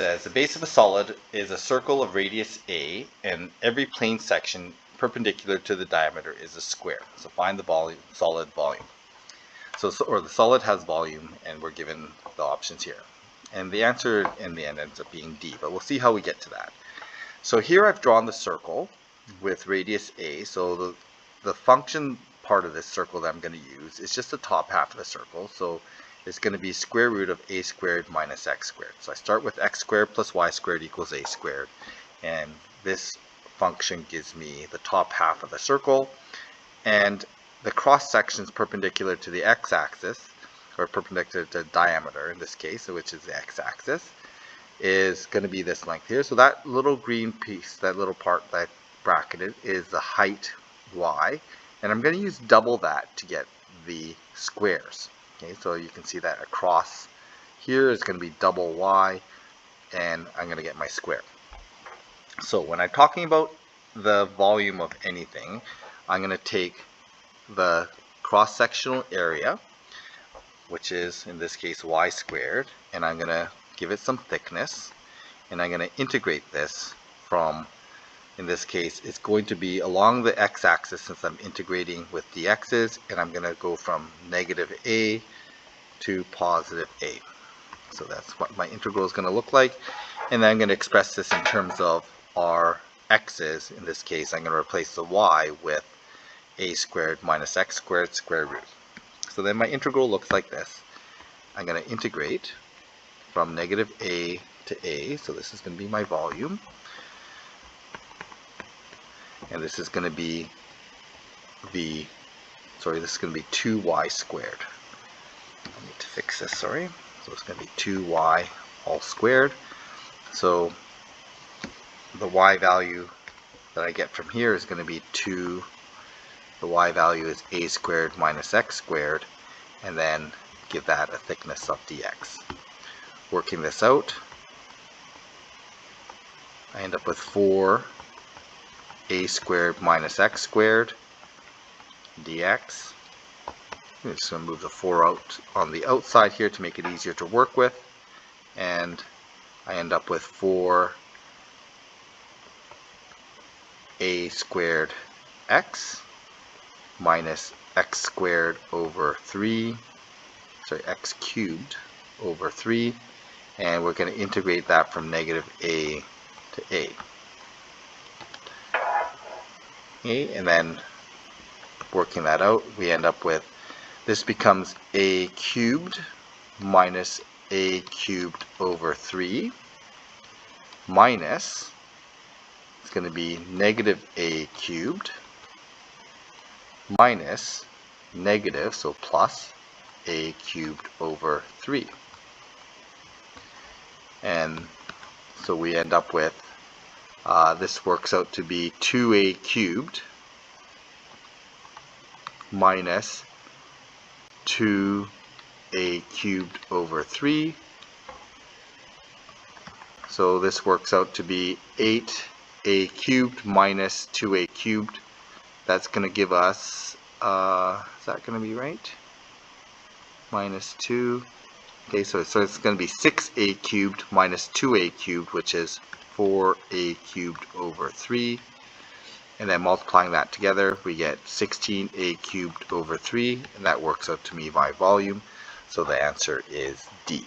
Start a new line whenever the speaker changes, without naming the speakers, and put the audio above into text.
says the base of a solid is a circle of radius a, and every plane section perpendicular to the diameter is a square. So find the volume, solid volume. Or the solid has volume, and we're given the options here. And the answer in the end ends up being D, but we'll see how we get to that. So here I've drawn the circle with radius a. So the function part of this circle that I'm going to use is just the top half of the circle. So it's going to be square root of a squared minus x squared. So I start with x squared plus y squared equals a squared. And this function gives me the top half of the circle. And the cross section is perpendicular to the x-axis, or perpendicular to diameter in this case, which is the x-axis, is going to be this length here. So that little green piece, that little part that I bracketed, is the height y. And I'm going to use double that to get the squares. Okay, so you can see that across here is going to be double y, and I'm going to get my square. So when I'm talking about the volume of anything, I'm going to take the cross-sectional area, which is in this case y squared, and I'm going to give it some thickness, and I'm going to integrate this from, in this case, it's going to be along the x-axis since I'm integrating with the x's, and I'm going to go from negative a to positive a. So that's what my integral is going to look like. And then I'm going to express this in terms of our x's. In this case, I'm going to replace the y with a squared minus x squared square root. So then my integral looks like this. I'm going to integrate from negative a to a. So this is going to be my volume. And this is going to be this is going to be 2y squared. I need to fix this, sorry. So it's going to be 2y all squared. So the y value that I get from here is going to be the y value is a squared minus x squared, and then give that a thickness of dx. Working this out, I end up with 4 a squared minus x squared dx. I'm just going to move the 4 out on the outside here to make it easier to work with, and I end up with 4 a squared x minus x squared over 3, x cubed over 3, and we're going to integrate that from negative a to a. Okay, and then working that out, we end up with, this becomes a cubed minus a cubed over 3 minus, it's going to be negative a cubed minus negative, so plus, a cubed over 3. And so we end up with, this works out to be 2a cubed minus 2a cubed over 3. So this works out to be 8a cubed minus 2a cubed. That's going to give us, is that going to be right? Minus 2. Okay, so it's going to be 6a cubed minus 2a cubed, which is 4a cubed over 3. And then multiplying that together, we get 16a cubed over 3, and that works out to me my volume. So the answer is D.